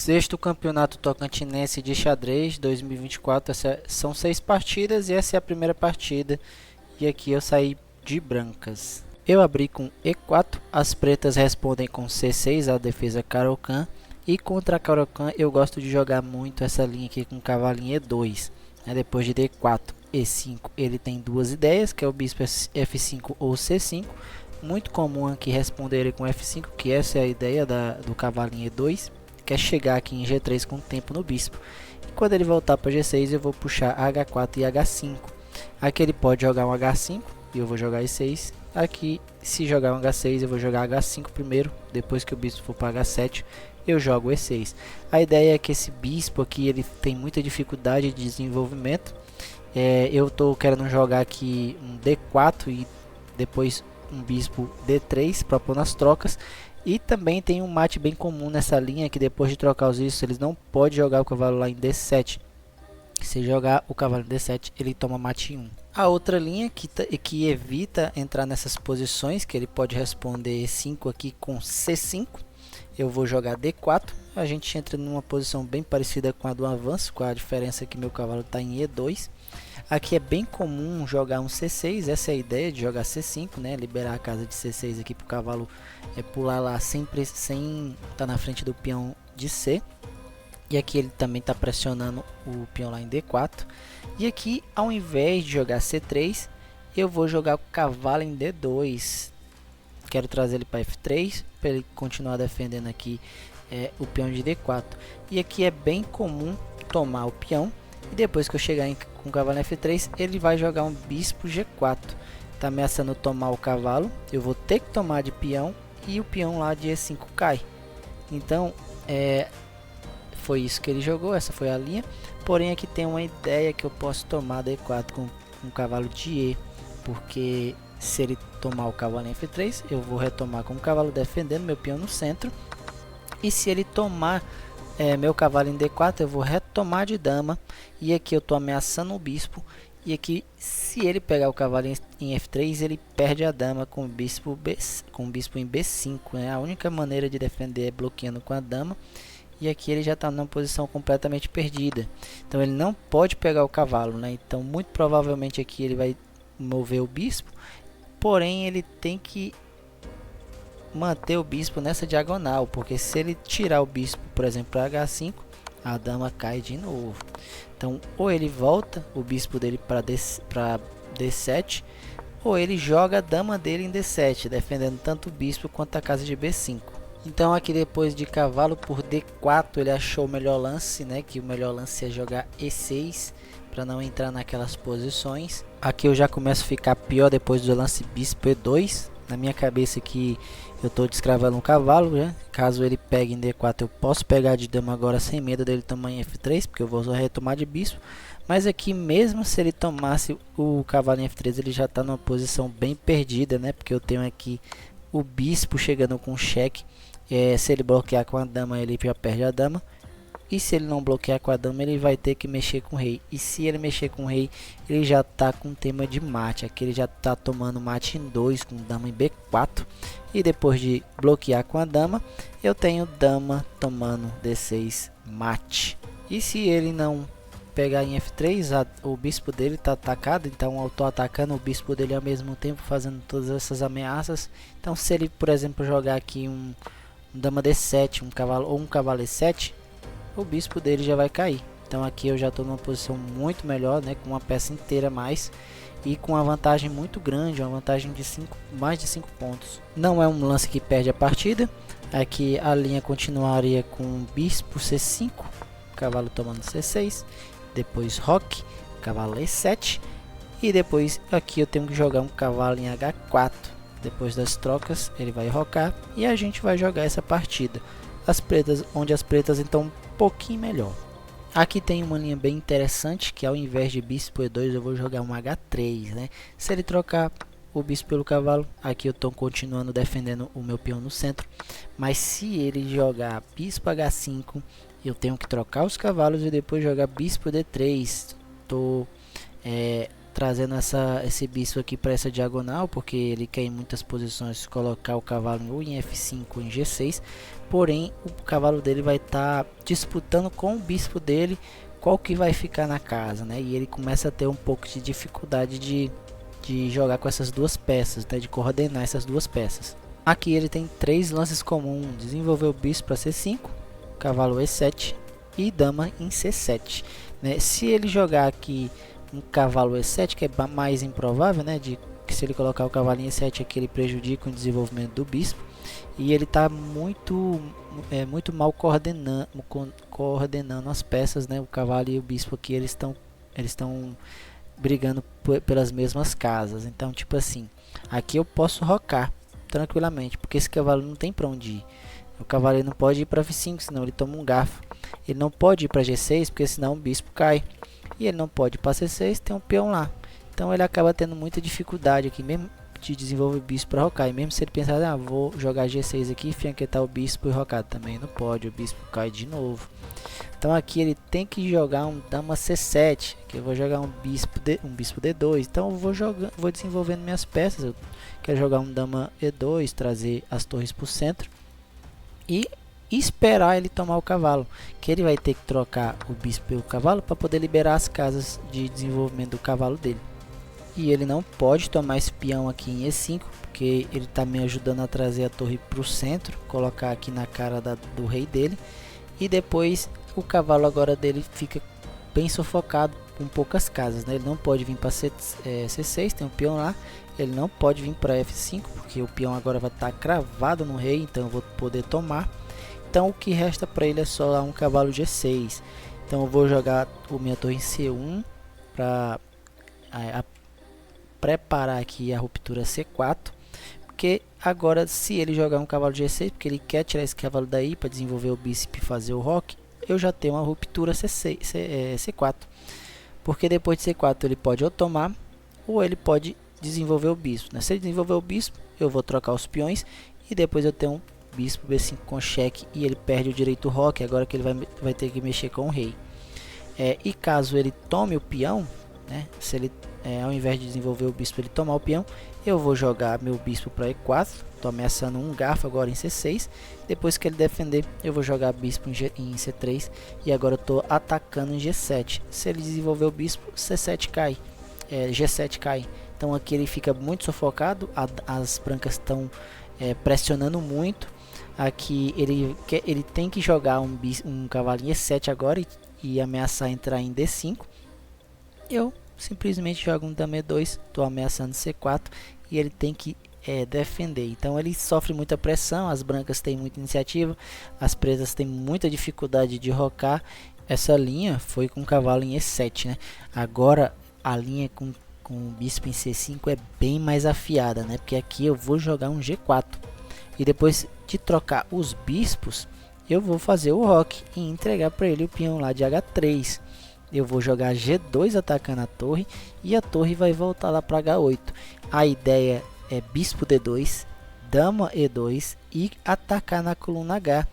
Sexto Campeonato Tocantinense de Xadrez 2024. São 6 partidas e essa é a primeira partida. E aqui eu saí de brancas. Eu abri com E4, as pretas respondem com C6, a defesa Caro-Kann. E contra a Caro-Kann eu gosto de jogar muito essa linha aqui com cavalinho E2. Depois de D4, E5, ele tem duas ideias, que é o bispo F5 ou C5. Muito comum aqui responder com F5, que essa é a ideia do cavalinho E2. Quer chegar aqui em G3 com tempo no bispo. E quando ele voltar para G6 eu vou puxar H4 e H5. Aqui ele pode jogar um H5 e eu vou jogar E6. Aqui, se jogar um H6, eu vou jogar H5 primeiro. Depois que o bispo for para H7, eu jogo E6. A ideia é que esse bispo aqui ele tem muita dificuldade de desenvolvimento. Eu estou querendo jogar aqui um D4 e depois um bispo D3 para pôr nas trocas. E também tem um mate bem comum nessa linha, que depois de trocar os bispos, eles não podem jogar o cavalo lá em D7. Se jogar o cavalo em D7, ele toma mate 1. A outra linha que evita entrar nessas posições, que ele pode responder E5 aqui com C5. Eu vou jogar D4. A gente entra numa posição bem parecida com a do avanço, com a diferença que meu cavalo está em E2. Aqui é bem comum jogar um C6, essa é a ideia de jogar C5, né? Liberar a casa de C6 aqui para o cavalo pular lá sem estar na frente do peão de C. E aqui ele também está pressionando o peão lá em D4. E aqui, ao invés de jogar C3, eu vou jogar o cavalo em D2. Quero trazer ele para F3, para ele continuar defendendo aqui o peão de D4. E aqui é bem comum tomar o peão. E depois que eu chegar com o cavalo em F3, ele vai jogar um bispo G4. Está ameaçando tomar o cavalo. Eu vou ter que tomar de peão e o peão lá de E5 cai. Então, foi isso que ele jogou, essa foi a linha. Porém, aqui tem uma ideia que eu posso tomar D4 com um cavalo de E. Porque se ele tomar o cavalo em F3, eu vou retomar com o cavalo defendendo meu peão no centro. E se ele tomar meu cavalo em D4, eu vou retomar de dama. E aqui eu estou ameaçando o bispo. E aqui, se ele pegar o cavalo em F3, ele perde a dama com o bispo em B5. A única maneira de defender é bloqueando com a dama. E aqui ele já está numa posição completamente perdida. Então ele não pode pegar o cavalo, né? Então muito provavelmente aqui ele vai mover o bispo. Porém ele tem que manter o bispo nessa diagonal, porque se ele tirar o bispo, por exemplo, para H5, a dama cai de novo. Então ou ele volta o bispo dele para D7, ou ele joga a dama dele em D7, defendendo tanto o bispo quanto a casa de B5. Então aqui depois de cavalo por D4 ele achou o melhor lance, né? Que o melhor lance é jogar E6 para não entrar naquelas posições. Aqui eu já começo a ficar pior depois do lance bispo E2. Na minha cabeça aqui eu estou descravando um cavalo, né? Caso ele pegue em D4 eu posso pegar de dama agora sem medo dele tomar em F3, porque eu vou retomar de bispo. Mas aqui mesmo se ele tomasse o cavalo em F3 ele já está numa posição bem perdida, né? Porque eu tenho aqui o bispo chegando com cheque. Se ele bloquear com a dama ele já perde a dama. E se ele não bloquear com a dama ele vai ter que mexer com o rei. E se ele mexer com o rei ele já está com tema de mate. Aqui ele já está tomando mate em 2 com dama em B4. E depois de bloquear com a dama eu tenho dama tomando D6 mate. E se ele não pegar em F3, o bispo dele está atacado, então eu estou atacando o bispo dele ao mesmo tempo, fazendo todas essas ameaças. Então se ele, por exemplo, jogar aqui um dama D7, um cavalo E7, o bispo dele já vai cair. Então aqui eu já estou numa posição muito melhor, né, com uma peça inteira a mais e com uma vantagem muito grande, uma vantagem de mais de 5 pontos. Não é um lance que perde a partida. Aqui a linha continuaria com bispo C5, cavalo tomando C6, depois roque, cavalo E7 e depois aqui eu tenho que jogar um cavalo em H4. Depois das trocas ele vai rocar e a gente vai jogar essa partida. Onde as pretas estão um pouquinho melhor. Aqui tem uma linha bem interessante, que ao invés de bispo E2 eu vou jogar um H3, né? Se ele trocar o bispo pelo cavalo, aqui eu estou continuando defendendo o meu peão no centro. Mas se ele jogar bispo H5, eu tenho que trocar os cavalos e depois jogar bispo D3. Estou trazendo esse bispo aqui para essa diagonal, porque ele quer em muitas posições colocar o cavalo ou em F5 ou em G6, porém o cavalo dele vai estar disputando com o bispo dele qual que vai ficar na casa, né? E ele começa a ter um pouco de dificuldade de jogar com essas duas peças, né? De coordenar essas duas peças. Aqui ele tem três lances comuns: desenvolver o bispo para C5, cavalo E7 e dama em C7, né? Se ele jogar aqui um cavalo E7, que é mais improvável, né? Que se ele colocar o cavalo em E7 aqui, ele prejudica o desenvolvimento do bispo. E ele está muito mal coordenando as peças, né? O cavalo e o bispo aqui, eles estão brigando pelas mesmas casas. Então, tipo assim, aqui eu posso rocar tranquilamente, porque esse cavalo não tem para onde ir. O cavalo ele não pode ir para F5, senão ele toma um garfo. Ele não pode ir para G6, porque senão o bispo cai. E ele não pode ir para C6, tem um peão lá. Então ele acaba tendo muita dificuldade aqui, mesmo de desenvolver o bispo para rocar. E mesmo se ele pensar, vou jogar G6 aqui, fianquetar o bispo e rocar, também não pode, o bispo cai de novo. Então aqui ele tem que jogar um dama C7, que eu vou jogar um bispo D2. Então eu vou desenvolvendo minhas peças. Eu quero jogar um dama E2, trazer as torres para o centro e esperar ele tomar o cavalo, que ele vai ter que trocar o bispo pelo cavalo para poder liberar as casas de desenvolvimento do cavalo dele. E ele não pode tomar esse peão aqui em E5, porque ele está me ajudando a trazer a torre para o centro, colocar aqui na cara do rei dele. E depois o cavalo agora dele fica bem sufocado com poucas casas, né? Ele não pode vir para C6, tem um peão lá. Ele não pode vir para F5, porque o peão agora vai estar cravado no rei, então eu vou poder tomar. Então o que resta para ele é só lá um cavalo G6. Então eu vou jogar o minha torre em C1 para preparar aqui a ruptura C4, porque agora se ele jogar um cavalo G6, porque ele quer tirar esse cavalo daí para desenvolver o bispo e fazer o roque, eu já tenho uma ruptura C4, porque depois de C4 ele pode ou tomar ou ele pode desenvolver o bispo, né? Se ele desenvolver o bispo, eu vou trocar os peões e depois eu tenho um bispo B5 com cheque e ele perde o direito roque, agora que ele vai ter que mexer com o rei. E caso ele tome o peão, né? Se ele ao invés de desenvolver o bispo ele tomar o peão, eu vou jogar meu bispo para E4, estou ameaçando um garfo agora em C6, depois que ele defender eu vou jogar bispo em C3 e agora eu estou atacando em G7. Se ele desenvolver o bispo, C7 cai, G7 cai, então aqui ele fica muito sufocado, as brancas estão pressionando muito. Aqui ele tem que jogar um cavalo em E7 agora e ameaçar entrar em D5. Eu simplesmente jogo um dama E2, estou ameaçando C4 e ele tem que defender. Então ele sofre muita pressão, as brancas têm muita iniciativa, as presas têm muita dificuldade de rocar. Essa linha foi com o cavalo em E7, né? Agora a linha com o bispo em C5 é bem mais afiada, né? Porque aqui eu vou jogar um G4 e depois de trocar os bispos eu vou fazer o roque e entregar para ele o peão lá de H3. Eu vou jogar G2 atacando a torre e a torre vai voltar lá para H8. A ideia é bispo D2, dama E2 e atacar na coluna H.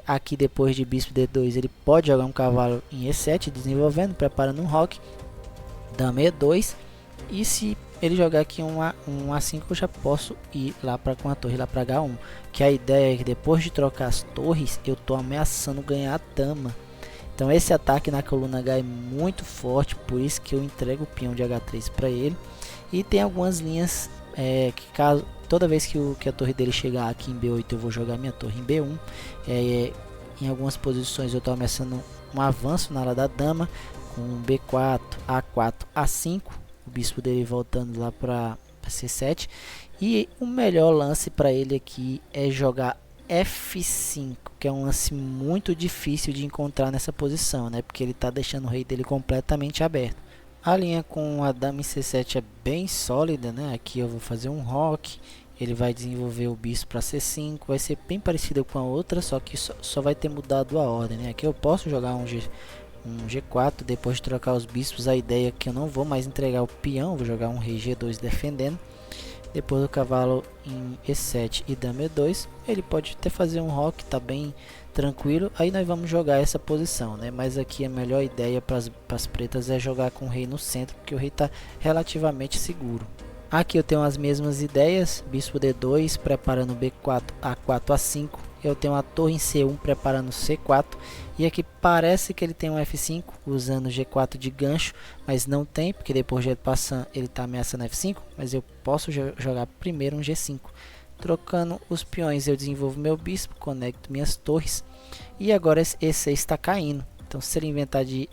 Aqui depois de bispo D2 ele pode jogar um cavalo em E7 desenvolvendo, preparando um roque, dama E2, e se ele jogar aqui um A5 eu já posso ir lá com a torre lá para H1, que a ideia é que depois de trocar as torres eu estou ameaçando ganhar a dama. Então esse ataque na coluna H é muito forte, por isso que eu entrego o peão de H3 para ele. E tem algumas linhas que toda vez que a torre dele chegar aqui em B8 eu vou jogar minha torre em B1. Em algumas posições eu estou ameaçando um avanço na ala da dama com B4, A4, A5. O bispo dele voltando lá para C7. E o melhor lance para ele aqui é jogar F5, que é um lance muito difícil de encontrar nessa posição, né? Porque ele está deixando o rei dele completamente aberto. A linha com a dama em C7 é bem sólida, né? Aqui eu vou fazer um roque, ele vai desenvolver o bispo para C5, vai ser bem parecido com a outra, só que só vai ter mudado a ordem, né? Aqui eu posso jogar um G4, depois de trocar os bispos, a ideia é que eu não vou mais entregar o peão, vou jogar um rei G2 defendendo. Depois do cavalo em E7 e dama E2, ele pode até fazer um roque, tá bem tranquilo, aí nós vamos jogar essa posição, né? Mas aqui a melhor ideia para as pretas é jogar com o rei no centro, porque o rei está relativamente seguro. Aqui eu tenho as mesmas ideias, bispo D2 preparando B4, A4, A5. Eu tenho a torre em C1 preparando C4. E aqui parece que ele tem um F5 usando G4 de gancho, mas não tem, porque depois de passando ele está ameaçando F5. Mas eu posso jogar primeiro um G5. Trocando os peões eu desenvolvo meu bispo, conecto minhas torres. E agora esse E6 está caindo. Então se ele inventar de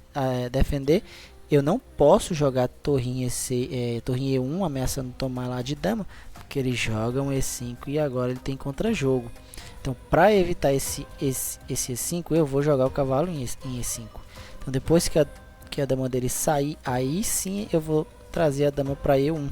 defender, eu não posso jogar torre torre E1 ameaçando tomar lá de dama, porque ele joga um E5 e agora ele tem contra-jogo. Então para evitar esse E5 eu vou jogar o cavalo em E5. Então depois que a dama dele sair, aí sim eu vou trazer a dama para E1.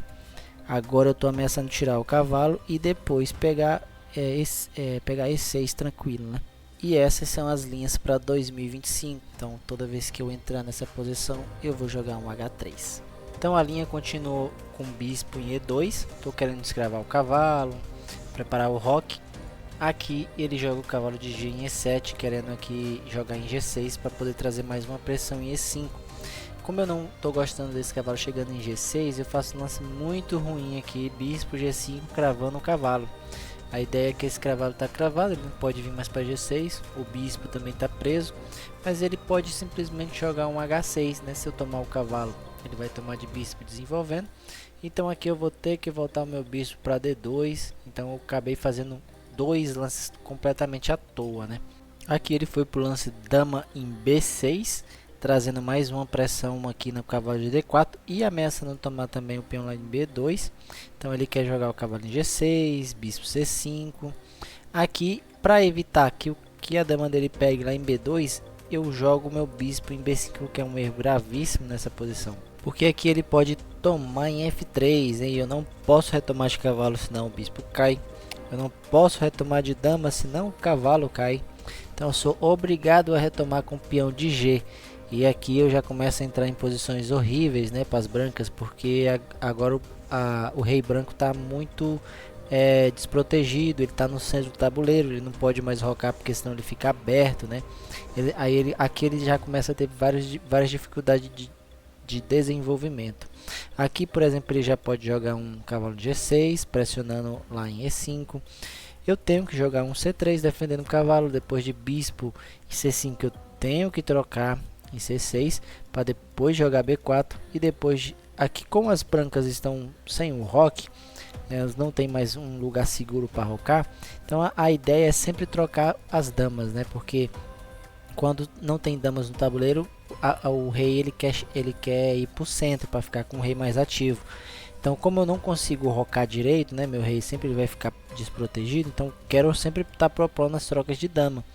Agora eu estou ameaçando tirar o cavalo e depois pegar E6 tranquilo, né? E essas são as linhas para 2025. Então toda vez que eu entrar nessa posição eu vou jogar um H3. Então a linha continuou com bispo em E2. Estou querendo descravar o cavalo, preparar o roque. Aqui ele joga o cavalo de G em E7, querendo aqui jogar em G6 para poder trazer mais uma pressão em E5. Como eu não estou gostando desse cavalo chegando em G6, eu faço um lance muito ruim aqui, bispo G5 cravando o cavalo. A ideia é que esse cavalo está cravado, ele não pode vir mais para G6, o bispo também está preso, mas ele pode simplesmente jogar um H6, né? Se eu tomar o cavalo, ele vai tomar de bispo desenvolvendo. Então aqui eu vou ter que voltar o meu bispo para D2, então eu acabei fazendo dois lances completamente à toa, né? Aqui ele foi para o lance dama em B6, trazendo mais uma pressão aqui no cavalo de D4 e ameaçando tomar também o peão lá em B2. Então ele quer jogar o cavalo em G6, bispo C5. Aqui, para evitar que a dama dele pegue lá em B2, eu jogo o meu bispo em B5, que é um erro gravíssimo nessa posição. Porque aqui ele pode tomar em F3, hein? Eu não posso retomar de cavalo, senão o bispo cai. Eu não posso retomar de dama, senão o cavalo cai. Então eu sou obrigado a retomar com o peão de G. E aqui eu já começo a entrar em posições horríveis, né, para as brancas, porque agora o rei branco está muito desprotegido, ele está no centro do tabuleiro, ele não pode mais rocar porque senão ele fica aberto, né? Aqui ele já começa a ter várias dificuldades de desenvolvimento. Aqui, por exemplo, ele já pode jogar um cavalo de G6, pressionando lá em E5. Eu tenho que jogar um C3 defendendo o cavalo, depois de bispo e C5 eu tenho que trocar em C6 para depois jogar B4 e depois aqui, como as brancas estão sem o roque, né, elas não tem mais um lugar seguro para rocar, então a ideia é sempre trocar as damas, né, porque quando não tem damas no tabuleiro, o rei ele quer ir para o centro para ficar com o rei mais ativo. Então como eu não consigo rocar direito, né, meu rei sempre vai ficar desprotegido, então quero sempre estar propondo as trocas de dama.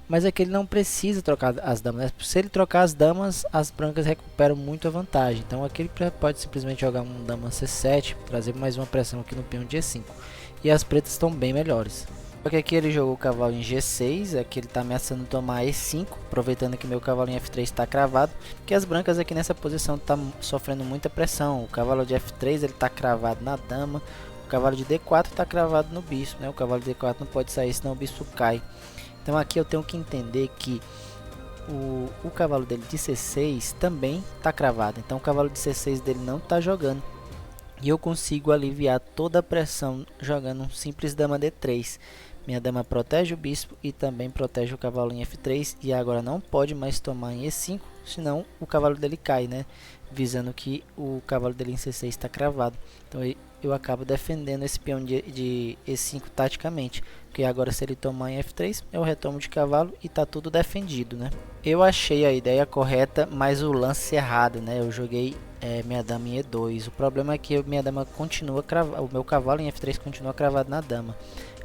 Mas é que ele não precisa trocar as damas, né? Se ele trocar as damas, as brancas recuperam muito a vantagem. Então aqui ele pode simplesmente jogar um dama C7, trazer mais uma pressão aqui no peão de E5. E as pretas estão bem melhores. Só que aqui ele jogou o cavalo em G6, aqui ele está ameaçando tomar E5, aproveitando que meu cavalo em F3 está cravado, porque as brancas aqui nessa posição estão sofrendo muita pressão. O cavalo de F3 ele está cravado na dama, o cavalo de D4 está cravado no bispo, né? O cavalo de D4 não pode sair, senão o bispo cai. Então aqui eu tenho que entender que o cavalo dele de C6 também está cravado. Então o cavalo de C6 dele não está jogando. E eu consigo aliviar toda a pressão jogando um simples dama D3. Minha dama protege o bispo e também protege o cavalo em F3. E agora não pode mais tomar em E5, senão o cavalo dele cai, né? Visando que o cavalo dele em C6 está cravado. Então eu acabo defendendo esse peão de E5 taticamente. Porque agora se ele tomar em F3, eu retomo de cavalo e tá tudo defendido, né? Eu achei a ideia correta, mas o lance errado, né? Eu joguei minha dama em E2. O problema é que minha dama continua cravada, o meu cavalo em F3 continua cravado na dama.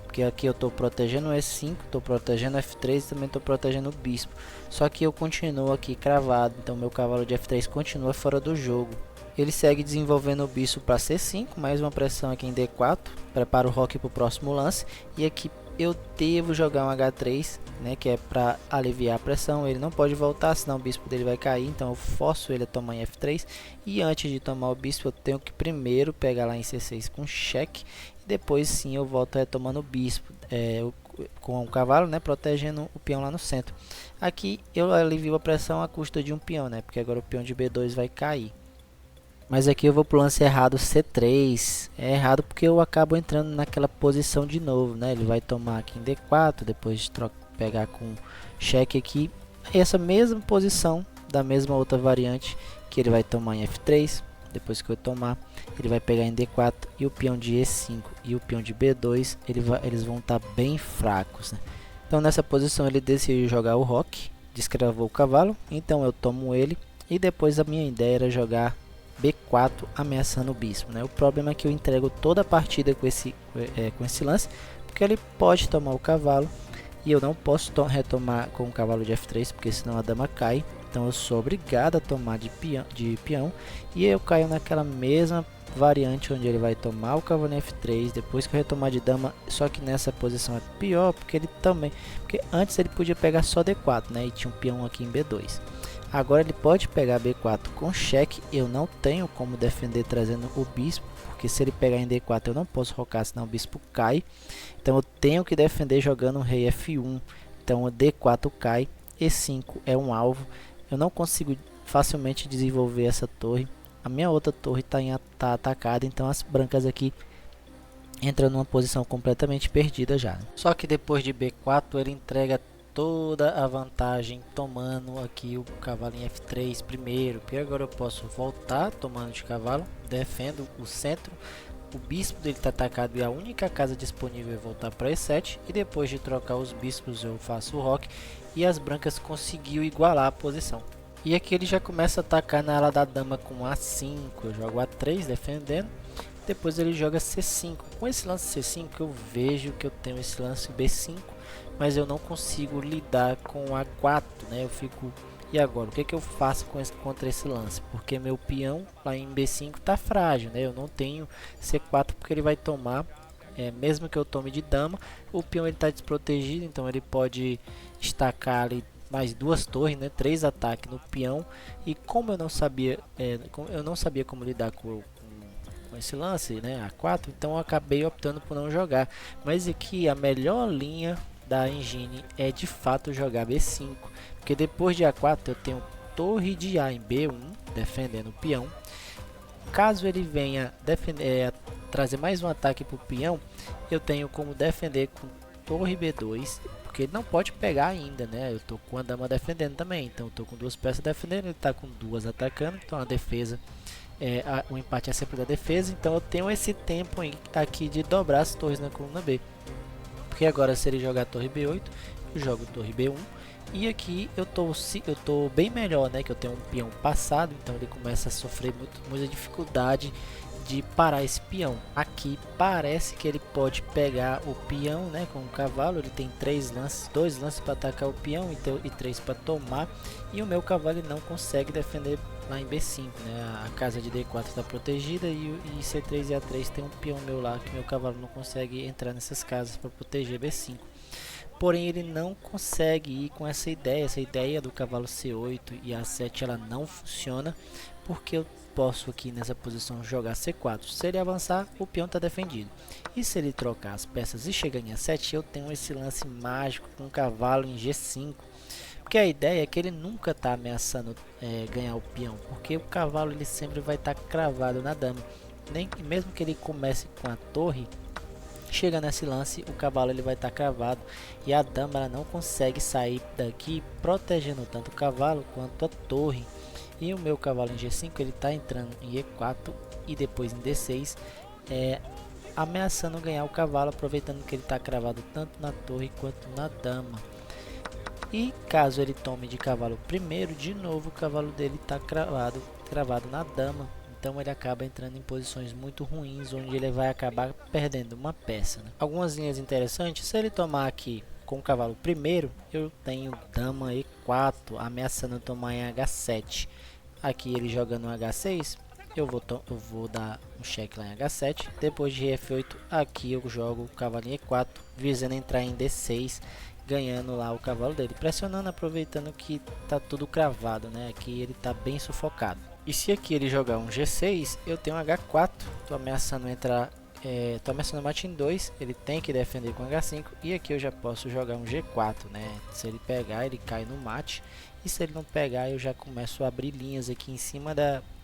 Porque aqui eu estou protegendo o E5, estou protegendo o F3 e também estou protegendo o bispo. Só que eu continuo aqui cravado, então meu cavalo de F3 continua fora do jogo. Ele segue desenvolvendo o bispo para C5, mais uma pressão aqui em D4, prepara o roque para o próximo lance. E aqui eu devo jogar um H3, né, que é para aliviar a pressão. Ele não pode voltar, senão o bispo dele vai cair, então eu forço ele a tomar em F3. E antes de tomar o bispo eu tenho que primeiro pegar lá em C6 com cheque. Depois sim eu volto retomando o bispo. com o cavalo, né, protegendo o peão lá no centro. Aqui eu alivio a pressão à custa de um peão, né, porque agora o peão de B2 vai cair. Mas aqui eu vou pro lance errado, C3. É errado porque eu acabo entrando naquela posição de novo, né? Ele vai tomar aqui em D4, depois pegar com cheque aqui. Essa mesma posição da mesma outra variante que ele vai tomar em F3. Depois que eu tomar, ele vai pegar em D4 e o peão de E5 e o peão de B2, eles vão estar bem fracos, né? Então nessa posição ele decidiu jogar o roque, descravou o cavalo, então eu tomo ele e depois a minha ideia era jogar B4 ameaçando o bispo, né? O problema é que eu entrego toda a partida com esse lance, porque ele pode tomar o cavalo e eu não posso retomar com o cavalo de F3, porque senão a dama cai. Então eu sou obrigado a tomar de peão e eu caio naquela mesma variante onde ele vai tomar o cavalo em F3 depois que eu retomar de dama, só que nessa posição é pior porque porque antes ele podia pegar só D4, né? E tinha um peão aqui em B2. Agora ele pode pegar B4 com cheque, eu não tenho como defender trazendo o bispo, porque se ele pegar em D4 eu não posso rocar, senão o bispo cai. Então eu tenho que defender jogando o rei F1, então o D4 cai, E5 é um alvo, eu não consigo facilmente desenvolver essa torre. A minha outra torre tá atacada, então as brancas aqui entram numa posição completamente perdida já. Só que depois de B4 ele entrega toda a vantagem tomando aqui o cavalo em F3 primeiro, porque agora eu posso voltar tomando de cavalo, defendo o centro, o bispo dele está atacado e a única casa disponível é voltar para E7, e depois de trocar os bispos eu faço o roque e as brancas conseguiu igualar a posição. E aqui ele já começa a atacar na ala da dama com A5, eu jogo A3 defendendo, depois ele joga C5. Com esse lance C5 eu vejo que eu tenho esse lance B5, mas eu não consigo lidar com A4, né? Eu fico, e agora? O que eu faço contra esse lance? Porque meu peão lá em B5 tá frágil, né? Eu não tenho C4 porque ele vai tomar, mesmo que eu tome de dama, o peão ele tá desprotegido, então ele pode estacar ali mais duas torres, né? 3 ataques no peão, e como eu não sabia, como lidar com esse lance, né, A4, então eu acabei optando por não jogar. Mas aqui a melhor linha da engine é de fato jogar B5, porque depois de A4 eu tenho torre de A em B1 defendendo o peão. Caso ele venha trazer mais um ataque para o peão, eu tenho como defender com torre B2, porque ele não pode pegar ainda, né? Eu tô com a dama defendendo também, então eu tô com 2 peças defendendo, ele tá com 2 atacando, então a defesa o empate é sempre da defesa, então eu tenho esse tempo aqui de dobrar as torres na coluna B, porque agora se ele jogar torre B8 eu jogo torre B1, e aqui eu tô bem melhor, né, que eu tenho um peão passado, então ele começa a sofrer muita dificuldade de parar esse peão. Aqui parece que ele pode pegar o peão, né, com o cavalo. Ele tem 2 lances para atacar o peão e 3 para tomar, e o meu cavalo ele não consegue defender lá em B5, né? A casa de D4 está protegida e C3 e A3 tem um peão meu lá que meu cavalo não consegue entrar nessas casas para proteger B5. Porém ele não consegue ir com essa ideia do cavalo C8 e A7 ela não funciona, porque eu posso aqui nessa posição jogar C4. Se ele avançar, o peão está defendido, e se ele trocar as peças e chegar em A7, eu tenho esse lance mágico com o cavalo em G5, porque a ideia é que ele nunca está ameaçando ganhar o peão, porque o cavalo ele sempre vai estar cravado na dama, mesmo que ele comece com a torre. Chega nesse lance, o cavalo ele vai estar cravado e a dama ela não consegue sair daqui, protegendo tanto o cavalo quanto a torre. E o meu cavalo em G5 ele está entrando em E4 e depois em D6, ameaçando ganhar o cavalo, aproveitando que ele está cravado tanto na torre quanto na dama. E caso ele tome de cavalo primeiro, de novo o cavalo dele está cravado na dama. Então ele acaba entrando em posições muito ruins, onde ele vai acabar perdendo uma peça, né? Algumas linhas interessantes: se ele tomar aqui com o cavalo primeiro, eu tenho dama E4 ameaçando tomar em H7. Aqui ele jogando um H6, eu vou dar um cheque lá em H7. Depois de F8, aqui eu jogo o cavalo em E4, visando entrar em D6, ganhando lá o cavalo dele, pressionando, aproveitando que tá tudo cravado, né? Aqui ele tá bem sufocado. E se aqui ele jogar um G6, eu tenho um H4, tô ameaçando entrar tô ameaçando o mate em 2, ele tem que defender com H5, e aqui eu já posso jogar um G4, né? Se ele pegar, ele cai no mate, e se ele não pegar, eu já começo a abrir linhas aqui em cima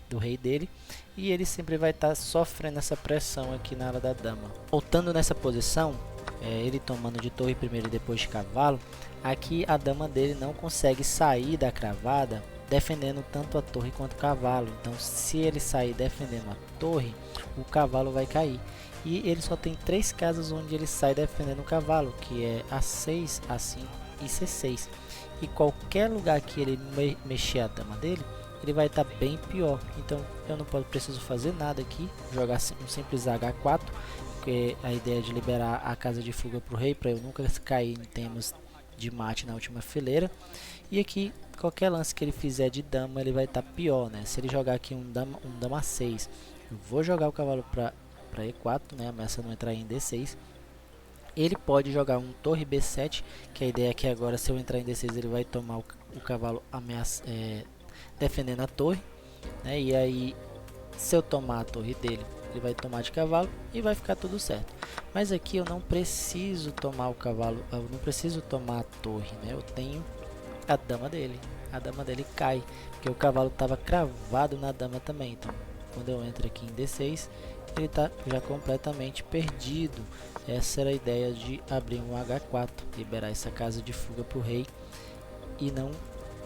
do rei dele, e ele sempre vai estar sofrendo essa pressão aqui na ala da dama. Voltando nessa posição, ele tomando de torre primeiro e depois de cavalo, aqui a dama dele não consegue sair da cravada defendendo tanto a torre quanto o cavalo. Então se ele sair defendendo a torre, o cavalo vai cair. E ele só tem 3 casas onde ele sai defendendo o cavalo, que é A6, A5 e C6. E qualquer lugar que ele mexer a dama dele, ele vai estar bem pior. Então eu não preciso fazer nada aqui, jogar um simples H4, porque a ideia é de liberar a casa de fuga para o rei, para eu nunca cair em temas de mate na última fileira. E aqui qualquer lance que ele fizer de dama, ele vai estar pior, né? Se ele jogar aqui um dama 6, eu vou jogar o cavalo para E4, né? Ameaça não entrar em D6. Ele pode jogar um torre B7, que a ideia é que agora, se eu entrar em D6, ele vai tomar o cavalo defendendo a torre, né? E aí, se eu tomar a torre dele, ele vai tomar de cavalo e vai ficar tudo certo. Mas aqui eu não preciso tomar o cavalo, eu não preciso tomar a torre, né? Eu tenho a dama dele cai, porque o cavalo estava cravado na dama também. Então quando eu entro aqui em D6, ele está já completamente perdido. Essa era a ideia de abrir um H4, liberar essa casa de fuga para o rei e não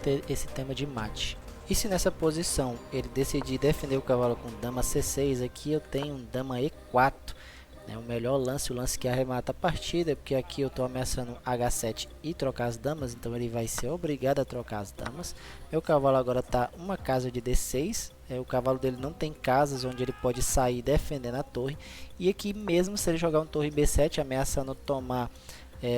ter esse tema de mate. E se nessa posição ele decidir defender o cavalo com dama C6, aqui eu tenho um dama E4, né? O melhor lance, o lance que arremata a partida, porque aqui eu estou ameaçando H7 e trocar as damas, então ele vai ser obrigado a trocar as damas. Meu cavalo agora está uma casa de D6, o cavalo dele não tem casas onde ele pode sair defendendo a torre, e aqui mesmo se ele jogar um torre B7 ameaçando tomar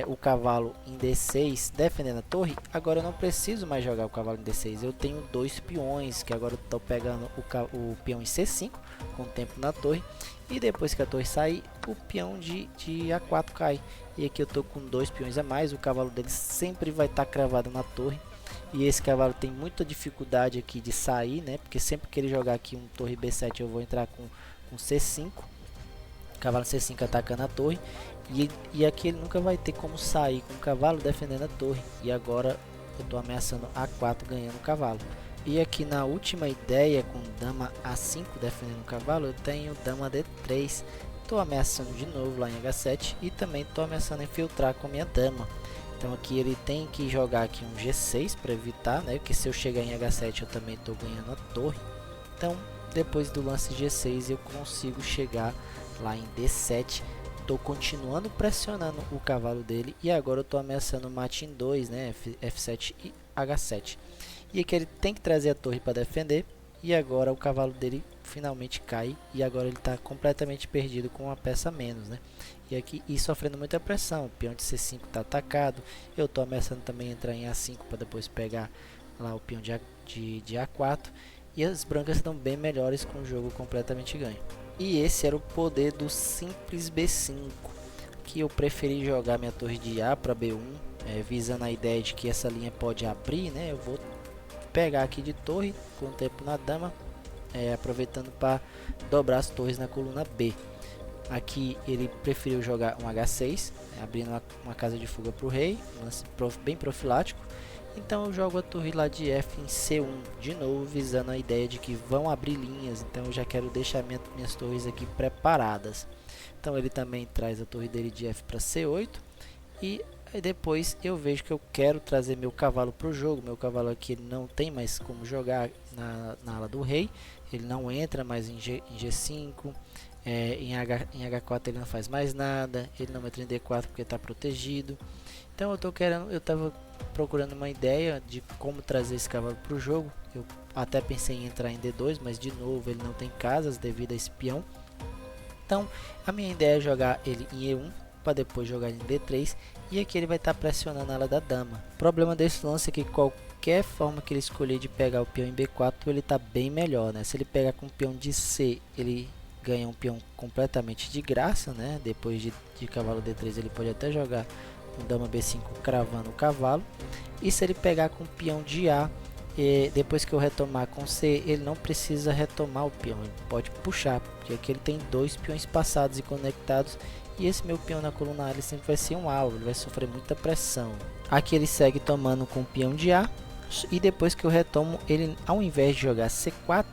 o cavalo em D6 defendendo a torre, agora eu não preciso mais jogar o cavalo em D6, eu tenho 2 peões, que agora eu estou pegando o peão em C5 com o tempo na torre, e depois que a torre sair, o peão de A4 cai, e aqui eu estou com 2 peões a mais, o cavalo dele sempre vai estar cravado na torre, e esse cavalo tem muita dificuldade aqui de sair, né? Porque sempre que ele jogar aqui um torre B7 eu vou entrar com C5, cavalo C5 atacando a torre, e aqui ele nunca vai ter como sair com o cavalo defendendo a torre, e agora eu estou ameaçando A4 ganhando o cavalo. E aqui na última ideia com dama A5 defendendo o cavalo, eu tenho dama D3, estou ameaçando de novo lá em H7 e também estou ameaçando infiltrar com minha dama. Então aqui ele tem que jogar aqui um G6 para evitar, né? Porque se eu chegar em H7 eu também estou ganhando a torre. Então depois do lance G6 eu consigo chegar lá em D7. Estou continuando pressionando o cavalo dele e agora eu estou ameaçando mate em 2, né? F7 e H7. E aqui ele tem que trazer a torre para defender, e agora o cavalo dele finalmente cai, e agora ele está completamente perdido com uma peça a menos, né? E aqui sofrendo muita pressão, o peão de C5 está atacado, eu estou ameaçando também entrar em A5 para depois pegar lá o peão de A4, e as brancas estão bem melhores com o jogo completamente ganho. E esse era o poder do simples B5, que eu preferi jogar minha torre de A para B1, visando a ideia de que essa linha pode abrir, né? Eu vou pegar aqui de torre com o tempo na dama, aproveitando para dobrar as torres na coluna B. Aqui ele preferiu jogar um H6, abrindo uma casa de fuga para o rei, bem profilático. Então eu jogo a torre lá de F em C1, de novo visando a ideia de que vão abrir linhas, então eu já quero deixar minhas torres aqui preparadas. Então ele também traz a torre dele de F para C8, e aí depois eu vejo que eu quero trazer meu cavalo para o jogo. Meu cavalo aqui ele não tem mais como jogar na ala do rei, ele não entra mais em G5, em H4 ele não faz mais nada, ele não entra em D4 porque está protegido. Então eu estava procurando uma ideia de como trazer esse cavalo para o jogo. Eu até pensei em entrar em D2, mas de novo ele não tem casas devido a esse peão. Então a minha ideia é jogar ele em E1 para depois jogar em D3, e aqui ele vai estar pressionando a ala da dama. O problema desse lance é que qualquer forma que ele escolher de pegar o peão em B4, ele está bem melhor, né? Se ele pegar com o peão de C, ele ganha um peão completamente de graça, né? Depois de cavalo D3 ele pode até jogar um dama B5 cravando o cavalo, e se ele pegar com o peão de A, E depois que eu retomar com C, ele não precisa retomar o peão, ele pode puxar, porque aqui ele tem dois peões passados e conectados, e esse meu peão na coluna A ele sempre vai ser um alvo, ele vai sofrer muita pressão. Aqui ele segue tomando com o peão de A, e depois que eu retomo, ele ao invés de jogar C4,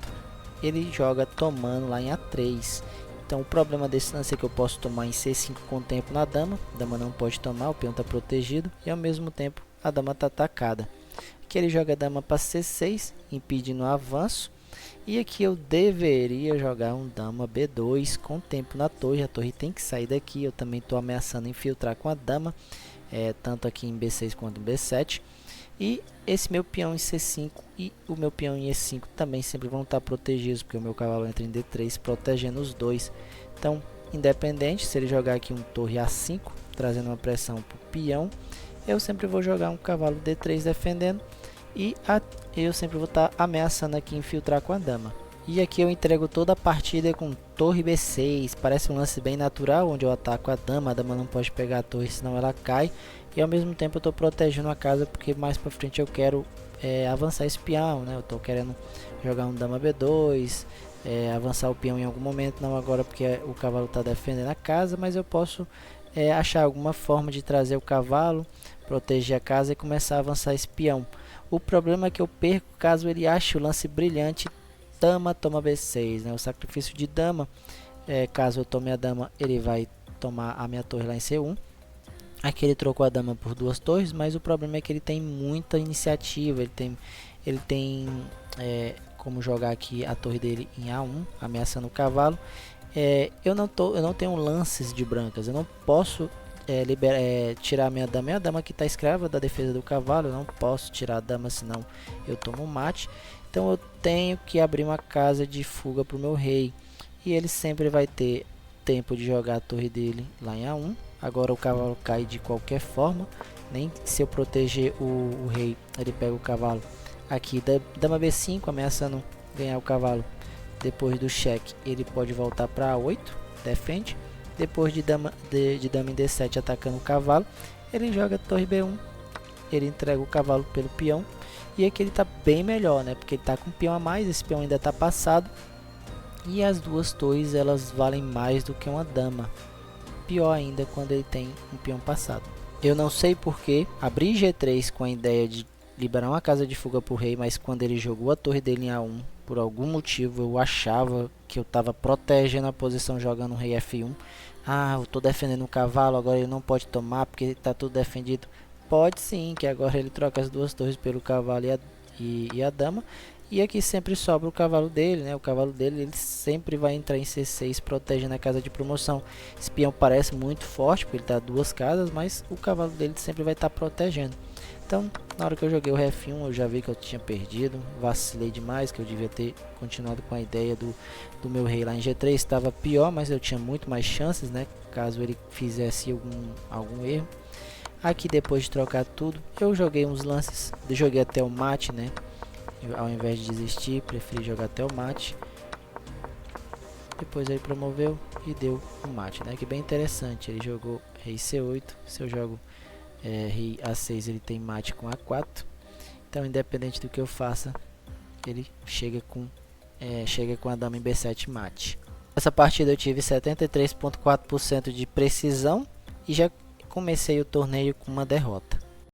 ele joga tomando lá em A3. Então o problema desse lance é que eu posso tomar em C5 com o tempo na dama, a dama não pode tomar, o peão está protegido, e ao mesmo tempo a dama está atacada. Aqui ele joga a dama para C6, impedindo o avanço. E aqui eu deveria jogar um dama B2 com tempo na torre. A torre tem que sair daqui. Eu também estou ameaçando infiltrar com a dama, tanto aqui em B6 quanto em B7. E esse meu peão em C5 e o meu peão em E5 também sempre vão estar protegidos, porque o meu cavalo entra em D3, protegendo os dois. Então, independente, se ele jogar aqui um torre A5, trazendo uma pressão para o peão, eu sempre vou jogar um cavalo D3 defendendo. E eu sempre vou estar ameaçando aqui infiltrar com a dama. E aqui eu entrego toda a partida com torre B6. Parece um lance bem natural, onde eu ataco a dama não pode pegar a torre, senão ela cai. E ao mesmo tempo eu estou protegendo a casa, porque mais para frente eu quero avançar esse peão, né? Eu estou querendo jogar um dama B2, avançar o peão em algum momento, não agora porque o cavalo está defendendo a casa, mas eu posso achar alguma forma de trazer o cavalo, proteger a casa e começar a avançar esse peão. O problema é que eu perco caso ele ache o lance brilhante dama toma B6, né? O sacrifício de dama, caso eu tome a dama, ele vai tomar a minha torre lá em C1. Aqui ele trocou a dama por duas torres, mas o problema é que ele tem muita iniciativa, ele tem como jogar aqui a torre dele em A1, ameaçando o cavalo. Eu não tenho lances de brancas, eu não posso tirar minha dama que está escrava da defesa do cavalo, eu não posso tirar a dama, senão eu tomo mate. Então eu tenho que abrir uma casa de fuga para o meu rei, e ele sempre vai ter tempo de jogar a torre dele lá em A1. Agora o cavalo cai de qualquer forma, nem se eu proteger o rei, ele pega o cavalo aqui, dama B5, ameaçando ganhar o cavalo. Depois do cheque, ele pode voltar para A8, defende. Depois de dama em D7 atacando o cavalo, ele joga torre B1, ele entrega o cavalo pelo peão. E aqui ele está bem melhor, né? Porque ele está com um peão a mais, esse peão ainda está passado. E as duas torres elas valem mais do que uma dama. Pior ainda quando ele tem um peão passado. Eu não sei porque abri G3 com a ideia de liberar uma casa de fuga para o rei, mas quando ele jogou a torre dele em A1, por algum motivo eu achava que eu estava protegendo a posição jogando o rei F1. Ah, eu estou defendendo o cavalo, agora ele não pode tomar porque está tudo defendido. Pode sim, que agora ele troca as duas torres pelo cavalo e a dama. E aqui sempre sobra o cavalo dele, né? O cavalo dele ele sempre vai entrar em C6 protegendo a casa de promoção. Esse peão parece muito forte porque ele está duas casas, mas o cavalo dele sempre vai estar protegendo. Então, na hora que eu joguei o F1, eu já vi que eu tinha perdido, vacilei demais, que eu devia ter continuado com a ideia do meu rei lá em G3, estava pior, mas eu tinha muito mais chances, né, caso ele fizesse algum erro. Aqui depois de trocar tudo, eu joguei uns lances, joguei até o mate, né, ao invés de desistir, preferi jogar até o mate. Depois ele promoveu e deu o mate, né, que bem interessante, ele jogou rei C8, se eu jogo rei A6 ele tem mate com A4, então independente do que eu faça, ele chega com a dama em B7 mate. Essa partida eu tive 73,4% de precisão e já comecei o torneio com uma derrota.